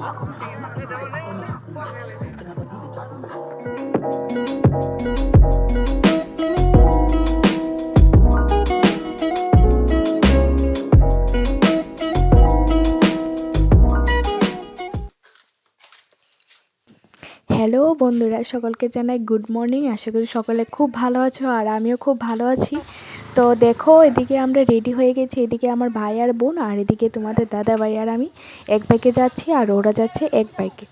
Hello বন্ধুরা, সকলকে জানাই গুড মর্নিং। আশা করি সকলে খুব ভালো আছো আর আমিও খুব ভালো আছি। তো দেখো, এদিকে আমরা রেডি হয়ে গেছি। এদিকে আমার ভাই আর বোন, আর এদিকে তোমাদের দাদা ভাই আর আমি এক বাইকে যাচ্ছি, আর ওরা যাচ্ছে এক বাইকে।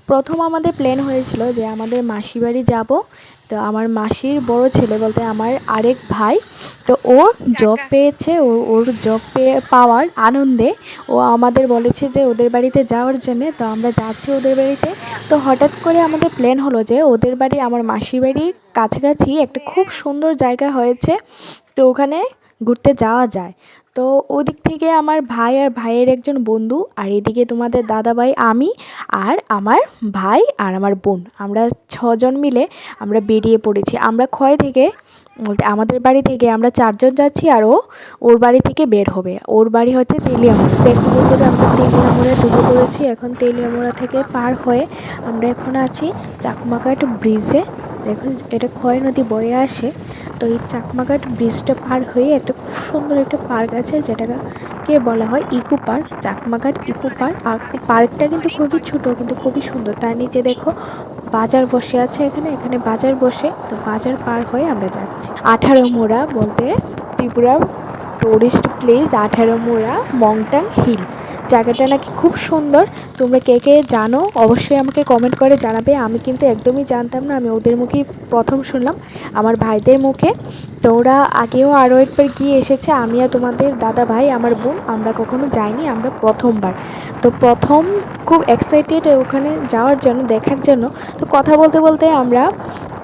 প্রথম আমাদের প্ল্যান হয়েছিল যে আমাদের মাসি বাড়ি যাব। তো আমার মাসির বড় ছেলে বলতে আমার আরেক ভাই, তো ও জব পেয়েছে। ওর জব পাওয়ার আনন্দে ও আমাদের বলেছে যে ওদের বাড়িতে যাওয়ার জন্যে। তো আমরা যাচ্ছি ওদের বাড়িতে। তো হঠাৎ করে আমাদের প্ল্যান হলো যে ওদের বাড়ি আমার মাসির বাড়ির কাছাকাছি একটা খুব সুন্দর জায়গা হয়েছে, তো ওখানে ঘুরতে যাওয়া যায়। তো ওদিক থেকে আমার ভাই আর ভাইয়ের একজন বন্ধু, আর এদিকে তোমাদের দাদা ভাই, আমি আর আমার ভাই আর আমার বোন, আমরা 6জন মিলে আমরা বেরিয়ে পড়েছি। আমরা ক্ষয় থেকে বলতে আমাদের বাড়ি থেকে আমরা 4জন যাচ্ছি, আর ওর বাড়ি থেকে বের হবে। ওর বাড়ি হচ্ছে তেলিয়ামোড়া। দেখো বন্ধুরা, আমরা তেলিয়ামোড়া ঢুকে পড়েছি। এখন তেলিয়ামোড়া থেকে পার হয়ে আমরা এখন আছি চাকমাঘাট ব্রিজে। দেখো, এটা ক্ষয় নদী বয়ে আসে। তো এই চাকমাঘাট ব্রিজটা পার হয়ে একটা খুব সুন্দর একটা পার্ক আছে, যেটাকে বলা হয় eco park, Chakmaghat eco park. আর পার্কটা কিন্তু খুবই ছোট কিন্তু খুবই সুন্দর। তার নিচে দেখো বাজার বসে আছে, এখানে বাজার বসে। তো বাজার পার হয়ে আমরা যাচ্ছি 18মোড়া, বলতে ত্রিপুরা টুরিস্ট প্লেস 18মোড়া মংটাং হিল। জায়গাটা নাকি খুব সুন্দর। তোমরা কে কে জানো অবশ্যই আমাকে কমেন্ট করে জানাবে। আমি কিন্তু একদমই জানতাম না, আমি ওদের মুখেই প্রথম শুনলাম, আমার ভাইদের মুখে। তো ওরা আগেও আরও একবার গিয়ে এসেছে। আমি আর তোমাদের দাদা ভাই, আমার বোন, আমরা কখনো যাইনি, আমরা প্রথমবার। তো প্রথম খুব এক্সাইটেড ওখানে যাওয়ার জন্য, দেখার জন্য। তো কথা বলতে বলতে আমরা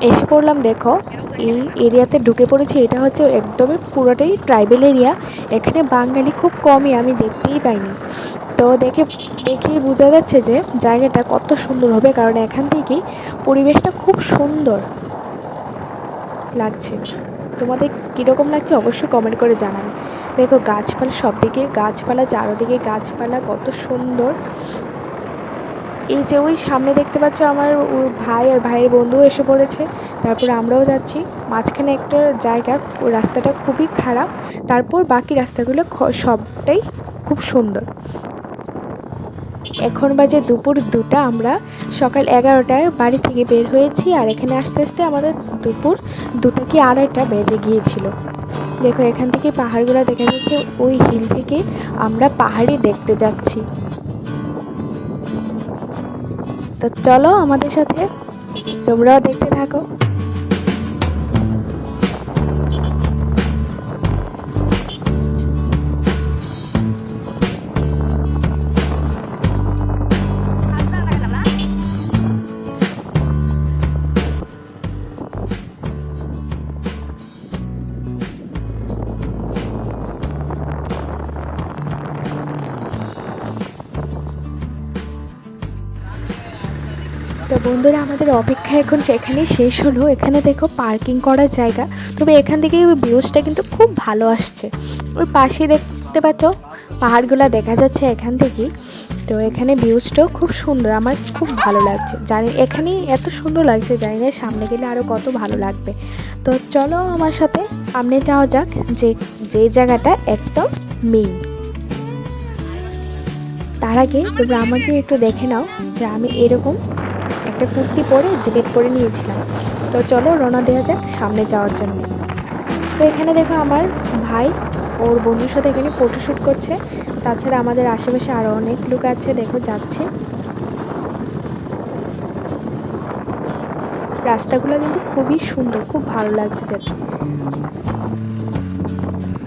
এসে পড়লাম। দেখো, এই এরিয়াতে ঢুকে পড়েছি। এটা হচ্ছে একদমই পুরোটাই ট্রাইবেল এরিয়া। এখানে বাঙালি খুব কমই, আমি দেখতেই পাইনি। তো দেখেই বোঝা যাচ্ছে যে জায়গাটা কত সুন্দর হবে, কারণ এখান থেকেই পরিবেশটা খুব সুন্দর লাগছে। তোমাদের কীরকম লাগছে অবশ্যই কমেন্ট করে জানাবে। দেখো গাছপালা, সব দিকে গাছপালা, চারোদিকে গাছপালা, কত সুন্দর। এই যে ওই সামনে দেখতে পাচ্ছ আমার ভাই আর ভাইয়ের বন্ধুও এসে পড়েছে। তারপরে আমরাও যাচ্ছি। মাঝখানে একটা জায়গা, রাস্তাটা খুবই খারাপ। তারপর বাকি রাস্তাগুলো সবটাই খুব সুন্দর। এখন বাজে দুপুর 2টা। আমরা সকাল 11টায় বাড়ি থেকে বের হয়েছি, আর এখানে আসতে আসতে আমাদের দুপুর 2টা কি 2:30 বেজে গিয়েছিল। দেখো, এখান থেকে পাহাড়গুলো দেখা যাচ্ছে। ওই হিল থেকে আমরা পাহাড়ি দেখতে যাচ্ছি। তো চলো আমাদের সাথে, তোমরাও দেখতে থাকো। তো বন্ধুরা, আমাদের অপেক্ষা এখন সেখানেই শেষ হলো। এখানে দেখো পার্কিং করার জায়গা। তবে এখান থেকে ভিউজটা কিন্তু খুব ভালো আসছে। ওই পাশে দেখতে পাচ্ছ পাহাড়গুলো দেখা যাচ্ছে এখান থেকেই। তো এখানে ভিউজটাও খুব সুন্দর, আমার খুব ভালো লাগছে। জানি এখানেই এত সুন্দর লাগছে, জানি না সামনে গেলে আরও কত ভালো লাগবে। তো চলো আমার সাথে সামনে যাওয়া যাক, যে জায়গাটা একদম মেইন। তার আগে তোমরা আমাকে একটু দেখে নাও যে আমি এরকম একটা কুর্তি পরে জ্যাকেট পরে নিয়েছিলাম। তো চলো রওনা দেওয়া যাক সামনে যাওয়ার জন্য। তো এখানে দেখো আমার ভাই ওর বন্ধুর সাথে এখানে ফটোশ্যুট করছে। তাছাড়া আমাদের আশেপাশে আরও অনেক লোক আছে, দেখো যাচ্ছে। রাস্তাগুলো কিন্তু খুবই সুন্দর, খুব ভালো লাগছে যেতে।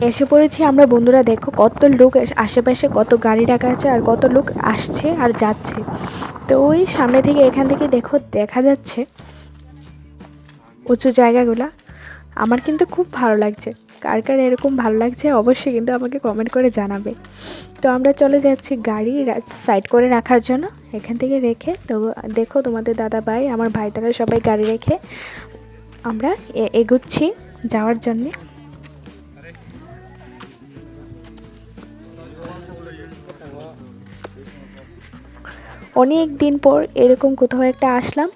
এসে পড়েছি আমরা বন্ধুরা। দেখো কত লোক আশেপাশে, কত গাড়ি রাখা আছে, আর কত লোক আসছে আর যাচ্ছে। তো ওই সামনে থেকে এখান থেকে দেখো দেখা যাচ্ছে উঁচু জায়গাগুলো। আমার কিন্তু খুব ভালো লাগছে। কার কার এরকম ভালো লাগছে অবশ্যই কিন্তু আমাকে কমেন্ট করে জানাবে। তো আমরা চলে যাচ্ছি গাড়ি সাইড করে রাখার জন্য, এখান থেকে রেখে। তো দেখো তোমাদের দাদা ভাই, আমার ভাই, তারা সবাই গাড়ি রেখে আমরা এগোচ্ছি যাওয়ার জন্যে। অনেক দিন পর এরকম কোথাও একটা আসলাম।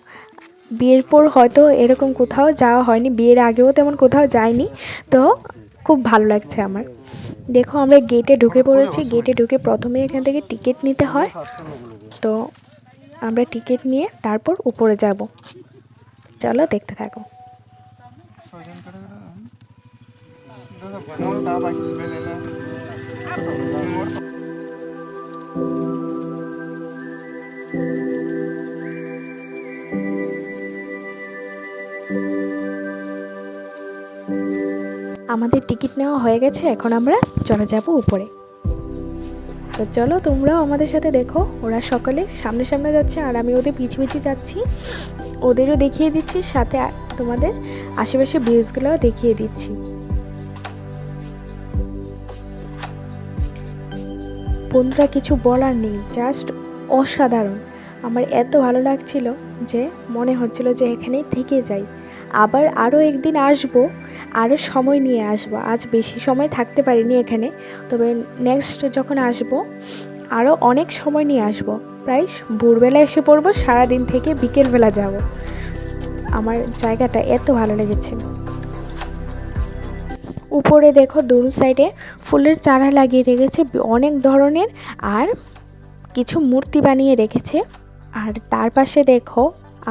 বিয়ের পর হয়তো এরকম কোথাও যাওয়া হয়নি, বিয়ের আগেও তেমন কোথাও যাইনি। তো খুব ভালো লাগছে আমার। দেখো আমরা গেটে ঢুকে পড়েছি। গেটে ঢুকে প্রথমে এখান থেকে টিকিট নিতে হয়। তো আমরা টিকিট নিয়ে তারপর উপরে যাব। চলো দেখতে থাকো। আমাদের টিকিট নেওয়া হয়ে গেছে, এখন আমরা চলে যাব উপরে। তো চলো তোমরাও আমাদের সাথে দেখো। ওরা সকালে সামনে সামনে যাচ্ছে আর আমি ওদের পিছু পিছু যাচ্ছি। ওদেরও দেখিয়ে দিচ্ছি, সাথে তোমাদের আশেপাশে ভিউজগুলোও দেখিয়ে দিচ্ছি। বন্ধুরা কিছু বলার নেই, জাস্ট অসাধারণ। আমার এত ভালো লাগছিল যে মনে হচ্ছিল যে এখানেই থেকে যাই। আবার আরও একদিন আসবো, আরও সময় নিয়ে আসবো। আজ বেশি সময় থাকতে পারিনি এখানে, তবে নেক্সট যখন আসবো আরও অনেক সময় নিয়ে আসবো। প্রায় ভোরবেলা এসে পড়বো, সারাদিন থেকে বিকেলবেলা যাব। আমার জায়গাটা এত ভালো লেগেছে। উপরে দেখো দু সাইডে ফুলের চারা লাগিয়ে রেখেছে অনেক ধরনের, আর কিছু মূর্তি বানিয়ে রেখেছে। আর তার পাশে দেখো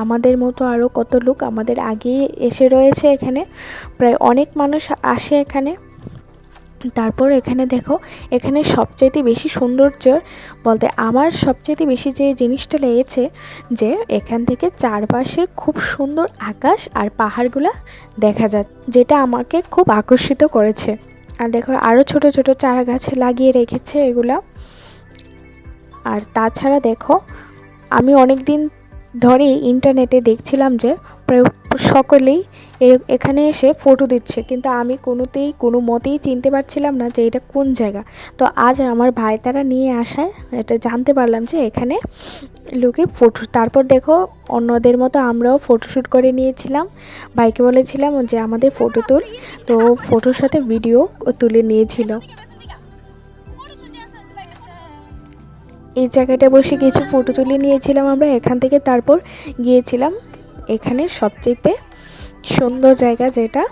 আমাদের মতো আরও কত লোক আমাদের আগে এসে রয়েছে এখানে। প্রায় অনেক মানুষ আসে এখানে। তারপর এখানে দেখো, এখানে সবচাইতে বেশি সৌন্দর্য বলতে আমার সবচাইতে বেশি যে জিনিসটা লেগেছে যে এখান থেকে চারপাশের খুব সুন্দর আকাশ আর পাহাড়গুলো দেখা যায়, যেটা আমাকে খুব আকর্ষিত করেছে। আর দেখো আরও ছোট ছোট চারা গাছ লাগিয়ে রেখেছে এগুলা। আর তাছাড়া দেখো আমি অনেক দিন ধরেই ইন্টারনেটে দেখছিলাম যে প্রায় সকলেই এখানে এসে ফটো দিচ্ছে, কিন্তু আমি কোনো মতেই চিনতে পারছিলাম না যে এটা কোন জায়গা। তো আজ আমার ভাই তারা নিয়ে আসায় এটা জানতে পারলাম যে এখানে লোকে ফটো। তারপর দেখো অন্যদের মতো আমরাও ফটোশ্যুট করে নিয়েছিলাম। ভাইকে বলেছিলাম যে আমাদের ফটো তুল, তো ফটোর সাথে ভিডিও তুলে নিয়েছিল। এই জায়গাটা বসে কিছু ফটো তুলে নিয়েছিলাম আমরা এখান থেকে। তারপর গিয়েছিলাম এখানে সবচেয়ে সুন্দর জায়গা, যেটা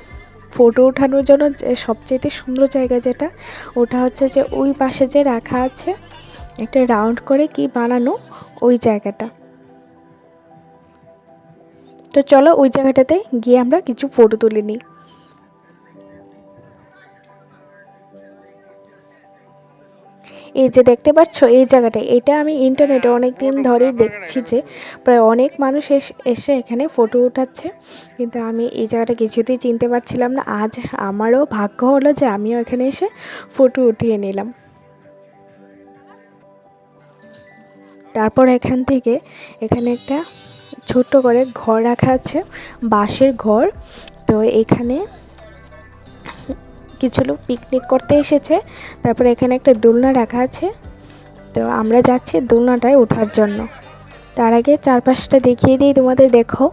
ফটো ওঠানোর জন্য সবচেয়ে সুন্দর জায়গা যেটা, ওটা হচ্ছে যে ওই পাশে যে রাখা আছে একটা রাউন্ড করে কি বানানো ওই জায়গাটা। তো চলো ওই জায়গাটাতে গিয়ে আমরা কিছু ফটো তুলে নিই। এই যে দেখতে পাচ্ছ এই জায়গাটা, এটা আমি ইন্টারনেটে অনেক দিন ধরেই দেখছি যে প্রায় অনেক মানুষ এসে এখানে ফটো উঠাচ্ছে, কিন্তু আমি এই জায়গাটা কিছুতেই চিনতে পারছিলাম না। আজ আমারও ভাগ্য হলো যে আমিও এখানে এসে ফটো উঠিয়ে নিলাম। তারপর এখান থেকে এখানে একটা ছোট্ট করে ঘর রাখা আছে, বাঁশের ঘর। তো এখানে কিছু লোক পিকনিক করতে এসেছে। তারপর এখানে একটা দোলনা রাখা আছে, তো আমরা যাচ্ছি দোলনাটায় ওঠার জন্য। তার আগে চারপাশটা দেখিয়ে দিই তোমাদের। দেখো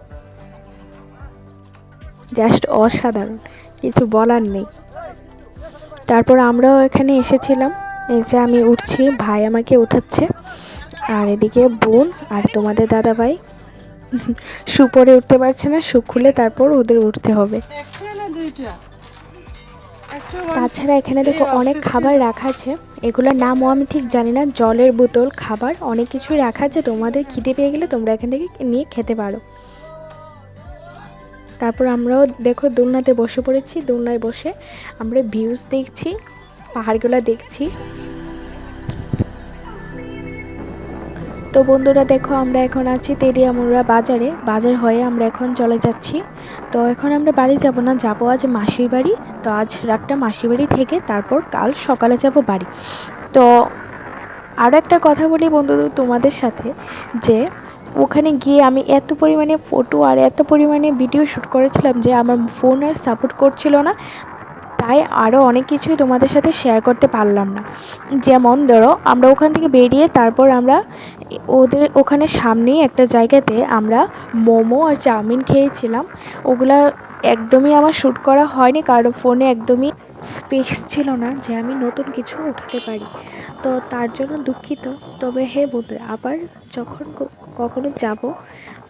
জাস্ট অসাধারণ, কিছু বলার নেই। তারপর আমরাও এখানে এসেছিলাম। এই যে আমি উঠছি, ভাই আমাকে উঠাচ্ছে, আর এদিকে বোন আর তোমাদের দাদা ভাই শু পরে উঠতে পারছে না, শু খুলে তারপর ওদের উঠতে হবে। তাছাড়া এখানে দেখো অনেক খাবার রাখা আছে, এগুলোর নামও আমি ঠিক জানি না। জলের বোতল, খাবার অনেক কিছুই রাখা আছে। তোমাদের খিদে পেয়ে গেলে তোমরা এখান থেকে নিয়ে খেতে পারো। তারপর আমরাও দেখো দোলনাতে বসে পড়েছি। দোলনায় বসে আমরা ভিউজ দেখছি, পাহাড়গুলো দেখছি। তো বন্ধুরা দেখো আমরা এখন আছি তেলিয়ামুড়া বাজারে। বাজার হয়ে আমরা এখন চলে যাচ্ছি। তো এখন আমরা বাড়ি যাব না, যাব আজ মাসির বাড়ি। তো আজ রাতটা মাসির বাড়ি থেকে তারপর কাল সকালে যাব বাড়ি। তো আরও একটা কথা বলি বন্ধু তোমাদের সাথে, যে ওখানে গিয়ে আমি এত পরিমাণে ফটো আর এত পরিমাণে ভিডিও শ্যুট করেছিলাম যে আমার ফোন আর সাপোর্ট করছিল না, তাই আরও অনেক কিছুই তোমাদের সাথে শেয়ার করতে পারলাম না। যেমন ধরো আমরা ওখান থেকে বেরিয়ে তারপর আমরা ওদের ওখানে সামনেই একটা জায়গাতে আমরা মোমো আর চাউমিন খেয়েছিলাম। ওগুলা একদমই আমার শ্যুট করা হয়নি, কারণ ফোনে একদমই স্পেস ছিল না যে আমি নতুন কিছু উঠাতে পারি। তো তার জন্য দুঃখিত। তবে হ্যাঁ বন্ধুরা, আবার যখন কখনো যাব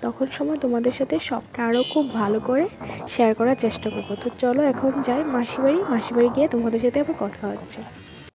তখন সময় তোমাদের সাথে সবটা আরও খুব ভালো করে শেয়ার করার চেষ্টা করবো। তো চলো এখন যাই মাসিবাড়ি, মাসিবাড়ি গিয়ে তোমাদের সাথে আবার কথা হচ্ছে।